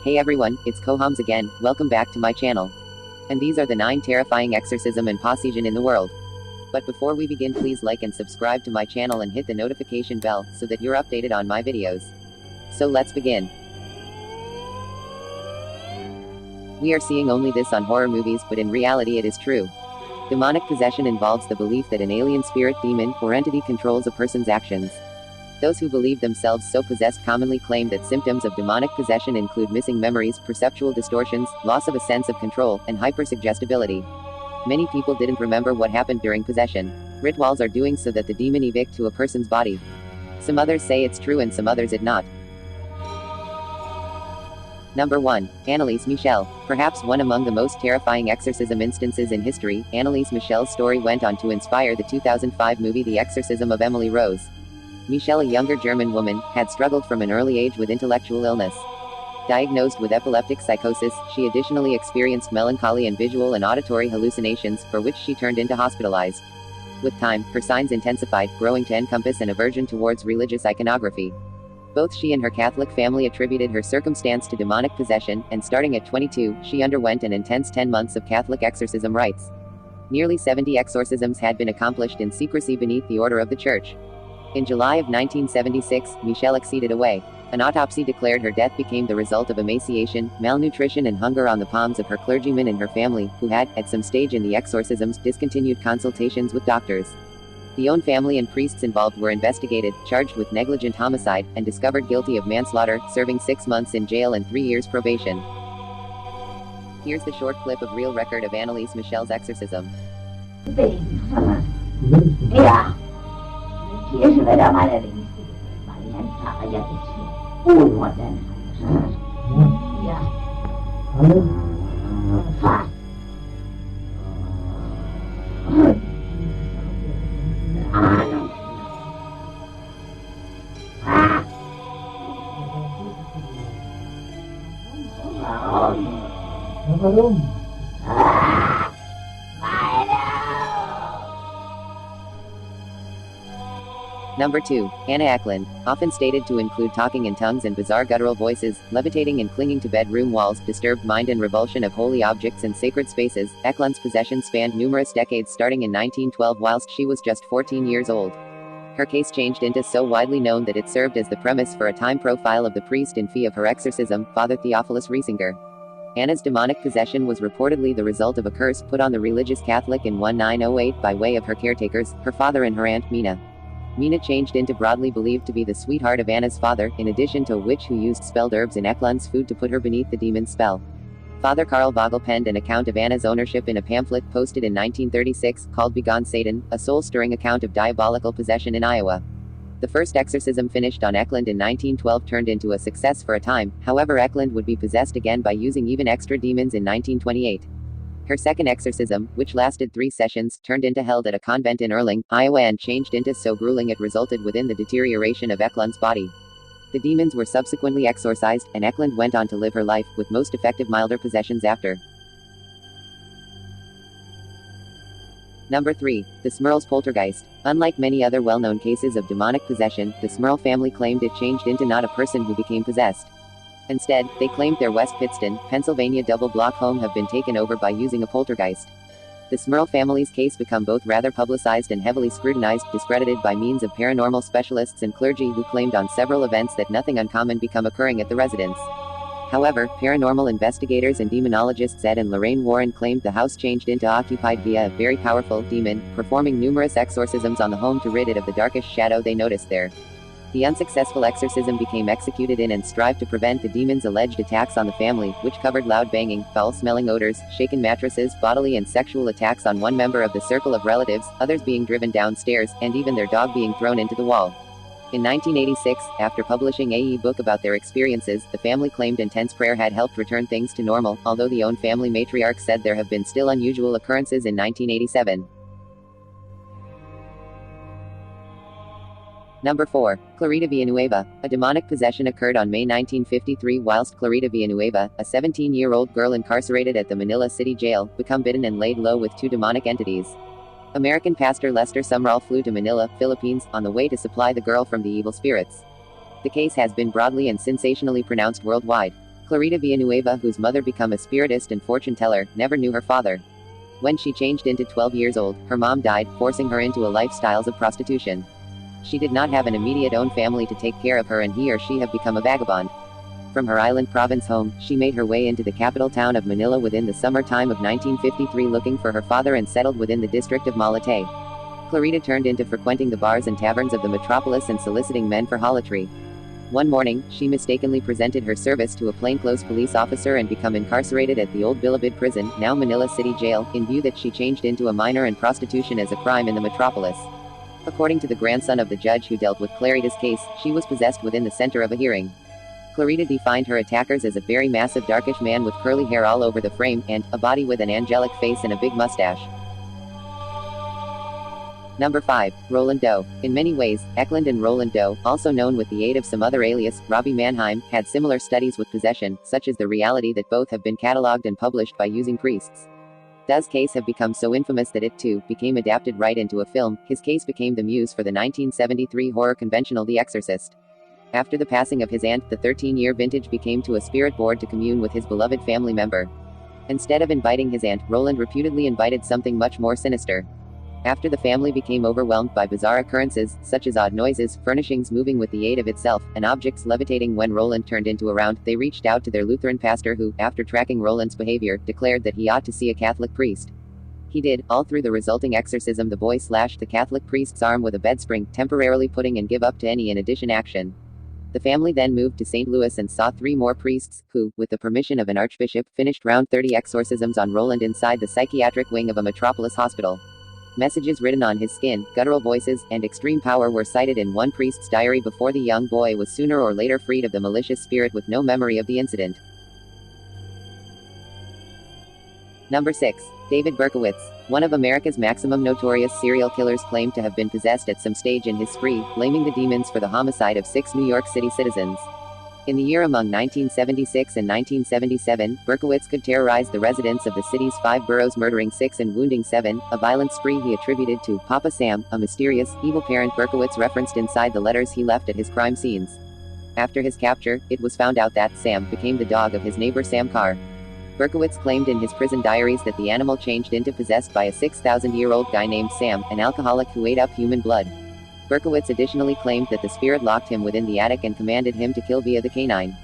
Hey everyone, it's Kohams again, welcome back to my channel. And these are the 9 terrifying exorcism and possession in the world. But before we begin, please like and subscribe to my channel and hit the notification bell, so that you're updated on my videos. So let's begin. We are seeing only this on horror movies, but in reality it is true. Demonic possession involves the belief that an alien spirit, demon, or entity controls a person's actions. Those who believe themselves so possessed commonly claim that symptoms of demonic possession include missing memories, perceptual distortions, loss of a sense of control, and hyper-suggestibility. Many people didn't remember what happened during possession. Ritwals are doing so that the demon evict to a person's body. Some others say it's true and some others it not. Number 1. Anneliese Michelle. Perhaps one among the most terrifying exorcism instances in history, Anneliese Michelle's story went on to inspire the 2005 movie The Exorcism of Emily Rose. Michelle, a younger German woman, had struggled from an early age with intellectual illness. Diagnosed with epileptic psychosis, she additionally experienced melancholy and visual and auditory hallucinations, for which she turned into hospitalized. With time, her signs intensified, growing to encompass an aversion towards religious iconography. Both she and her Catholic family attributed her circumstance to demonic possession, and starting at 22, she underwent an intense 10 months of Catholic exorcism rites. Nearly 70 exorcisms had been accomplished in secrecy beneath the order of the Church. In July of 1976, Michelle exceeded away. An autopsy declared her death became the result of emaciation, malnutrition and hunger on the palms of her clergyman and her family, who had, at some stage in the exorcisms, discontinued consultations with doctors. The own family and priests involved were investigated, charged with negligent homicide, and discovered guilty of manslaughter, serving 6 months in jail and 3 years probation. Here's the short clip of real record of Anneliese Michelle's exorcism. Ja. Kirche wird am allerwenigsten, weil die Pfarrer ja bisschen unmodern sind. Ja. Fast. Ahnung. Warum? Number 2. Hana Eklund. Often stated to include talking in tongues and bizarre guttural voices, levitating and clinging to bedroom walls, disturbed mind and revulsion of holy objects and sacred spaces, Eklund's possession spanned numerous decades starting in 1912 whilst she was just 14 years old. Her case changed into so widely known that it served as the premise for a time profile of the priest in fee of her exorcism, Father Theophilus Riesinger. Hana's demonic possession was reportedly the result of a curse put on the religious Catholic in 1908 by way of her caretakers, her father and her aunt, Mina. Mina changed into broadly believed to be the sweetheart of Anna's father, in addition to a witch who used spelled herbs in Eklund's food to put her beneath the demon's spell. Father Karl Vogel penned an account of Anna's ownership in a pamphlet posted in 1936, called Begone Satan, a soul-stirring account of diabolical possession in Iowa. The first exorcism finished on Eklund in 1912 turned into a success for a time, however Eklund would be possessed again by using even extra demons in 1928. Her second exorcism, which lasted 3 sessions, turned into held at a convent in Erling, Iowa and changed into so grueling it resulted within the deterioration of Eklund's body. The demons were subsequently exorcised, and Eklund went on to live her life, with most effective milder possessions after. Number 3. The Smurfs poltergeist. Unlike many other well-known cases of demonic possession, the Smurf family claimed it changed into not a person who became possessed. Instead, they claimed their West Pittston, Pennsylvania double-block home have been taken over by using a poltergeist. The Smurf family's case became both rather publicized and heavily scrutinized, discredited by means of paranormal specialists and clergy who claimed on several events that nothing uncommon became occurring at the residence. However, paranormal investigators and demonologists Ed and Lorraine Warren claimed the house changed into occupied via a very powerful demon, performing numerous exorcisms on the home to rid it of the darkish shadow they noticed there. The unsuccessful exorcism became executed in and strived to prevent the demon's alleged attacks on the family, which covered loud banging, foul-smelling odors, shaken mattresses, bodily and sexual attacks on one member of the circle of relatives, others being driven downstairs, and even their dog being thrown into the wall. In 1986, after publishing a e-book about their experiences, the family claimed intense prayer had helped return things to normal, although the own family matriarch said there have been still unusual occurrences in 1987. Number 4. Clarita Via Nueva. A demonic possession occurred on May 1953 whilst Clarita Via Nueva, a 17-year-old girl incarcerated at the Manila City Jail, became bitten and laid low with 2 demonic entities. American pastor Lester Sumrall flew to Manila, Philippines, on the way to supply the girl from the evil spirits. The case has been broadly and sensationally pronounced worldwide. Clarita Via Nueva, whose mother became a spiritist and fortune teller, never knew her father. When she changed into 12 years old, her mom died, forcing her into a lifestyle of prostitution. She did not have an immediate own family to take care of her, and he or she have become a vagabond. From her island province home, she made her way into the capital town of Manila within the summertime of 1953 looking for her father and settled within the district of Malate. Clarita turned into frequenting the bars and taverns of the metropolis and soliciting men for harlotry. One morning, she mistakenly presented her service to a plainclothes police officer and became incarcerated at the old Bilibid prison, now Manila City Jail, in view that she changed into a minor and prostitution as a crime in the metropolis. According to the grandson of the judge who dealt with Clarita's case, she was possessed within the center of a hearing. Clarita defined her attackers as a very massive darkish man with curly hair all over the frame, and a body with an angelic face and a big mustache. Number 5. Roland Oh. In many ways, Eklund and Roland Oh, also known with the aid of some other alias, Robbie Mannheim, had similar studies with possession, such as the reality that both have been catalogued and published by using priests. Doe's case have become so infamous that it, too, became adapted right into a film. His case became the muse for the 1973 horror conventional The Exorcist. After the passing of his aunt, the 13-year vintage became to a spirit board to commune with his beloved family member. Instead of inviting his aunt, Roland reputedly invited something much more sinister. After the family became overwhelmed by bizarre occurrences, such as odd noises, furnishings moving with the aid of itself, and objects levitating when Roland turned into a round, they reached out to their Lutheran pastor who, after tracking Roland's behavior, declared that he ought to see a Catholic priest. He did. All through the resulting exorcism, the boy slashed the Catholic priest's arm with a bedspring, temporarily putting and give up to any in addition action. The family then moved to St. Louis and saw 3 more priests, who, with the permission of an archbishop, finished round 30 exorcisms on Roland inside the psychiatric wing of a metropolis hospital. Messages written on his skin, guttural voices, and extreme power were cited in one priest's diary before the young boy was sooner or later freed of the malicious spirit with no memory of the incident. Number 6. David Berkowitz. One of America's maximum notorious serial killers claimed to have been possessed at some stage in his spree, blaming the demons for the homicide of 6 New York City citizens. In the year among 1976 and 1977, Berkowitz could terrorize the residents of the city's 5 boroughs, murdering 6 and wounding 7, a violent spree he attributed to Papa Sam, a mysterious, evil parent Berkowitz referenced inside the letters he left at his crime scenes. After his capture, it was found out that Sam became the dog of his neighbor Sam Carr. Berkowitz claimed in his prison diaries that the animal changed into possessed by a 6,000-year-old guy named Sam, an alcoholic who ate up human blood. Berkowitz additionally claimed that the spirit locked him within the attic and commanded him to kill via the canine.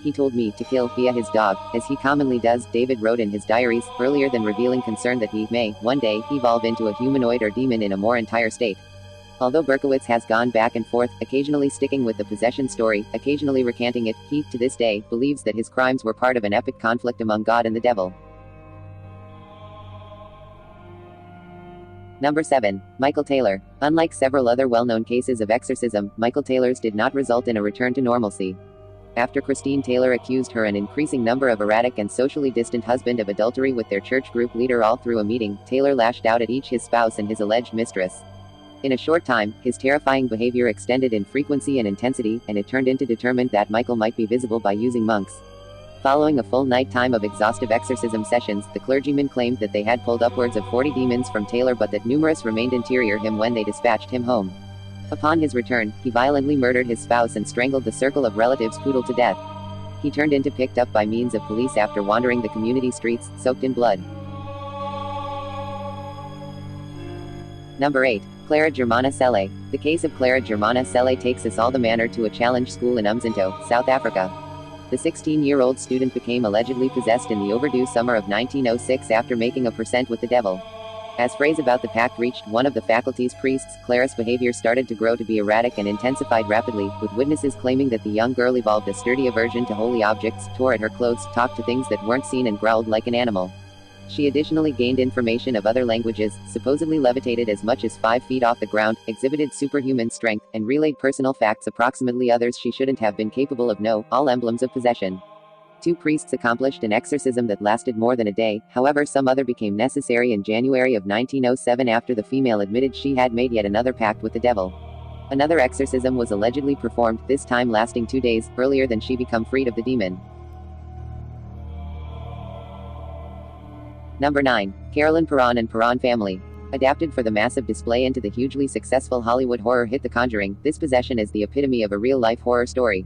He told me to kill via his dog, as he commonly does, David wrote in his diaries, earlier than revealing concern that he may, one day, evolve into a humanoid or demon in a more entire state. Although Berkowitz has gone back and forth, occasionally sticking with the possession story, occasionally recanting it, he, to this day, believes that his crimes were part of an epic conflict among God and the devil. Number 7. Michael Taylor. Unlike several other well-known cases of exorcism, Michael Taylor's did not result in a return to normalcy. After Christine Taylor accused her an increasing number of erratic and socially distant husband of adultery with their church group leader all through a meeting, Taylor lashed out at each his spouse and his alleged mistress. In a short time, his terrifying behavior extended in frequency and intensity, and it turned into determined that Michael might be visible by using monks. Following a full night time of exhaustive exorcism sessions, the clergymen claimed that they had pulled upwards of 40 demons from Taylor, but that numerous remained interior him when they dispatched him home. Upon his return, he violently murdered his spouse and strangled the circle of relatives poodle to death. He turned into picked up by means of police after wandering the community streets, soaked in blood. Number 8. Claridge Monacelli. The case of Claridge Monacelli takes us all the manner to a challenge school in Umzinto, South Africa. The 16-year-old student became allegedly possessed in the overdue summer of 1906 after making a percent with the devil. As phrase about the pact reached one of the faculty's priests, Clara's behavior started to grow to be erratic and intensified rapidly, with witnesses claiming that the young girl evolved a sturdy aversion to holy objects, tore at her clothes, talked to things that weren't seen, and growled like an animal. She additionally gained information of other languages, supposedly levitated as much as 5 feet off the ground, exhibited superhuman strength, and relayed personal facts approximately others she shouldn't have been capable of. All emblems of possession. 2 priests accomplished an exorcism that lasted more than a day, however some other became necessary in January of 1907 after the female admitted she had made yet another pact with the devil. Another exorcism was allegedly performed, this time lasting 2 days, earlier than she became freed of the demon. Number 9. Carolyn Perron and Perron Family. Adapted for the massive display into the hugely successful Hollywood horror hit The Conjuring, this possession is the epitome of a real-life horror story.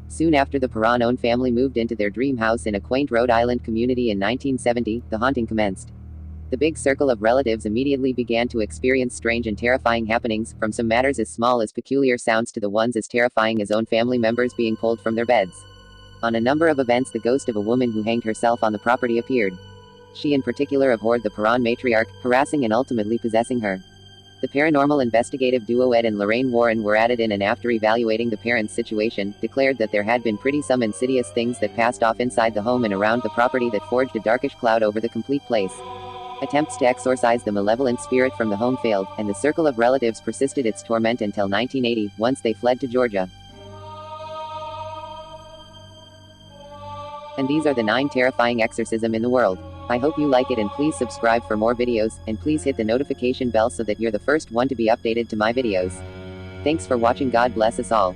Soon after the Perron family moved into their dream house in a quaint Rhode Island community in 1970, the haunting commenced. The big circle of relatives immediately began to experience strange and terrifying happenings, from some matters as small as peculiar sounds to the ones as terrifying as own family members being pulled from their beds. On a number of events, the ghost of a woman who hanged herself on the property appeared. She in particular abhorred the Perron matriarch, harassing and ultimately possessing her. The paranormal investigative duo Ed and Lorraine Warren were added in, and after evaluating the parents' situation, declared that there had been pretty some insidious things that passed off inside the home and around the property that forged a darkish cloud over the complete place. Attempts to exorcise the malevolent spirit from the home failed, and the circle of relatives persisted its torment until 1980, once they fled to Georgia. And these are the 9 terrifying exorcisms in the world. I hope you like it, and please subscribe for more videos, and please hit the notification bell so that you're the first one to be updated to my videos. Thanks for watching. God bless us all.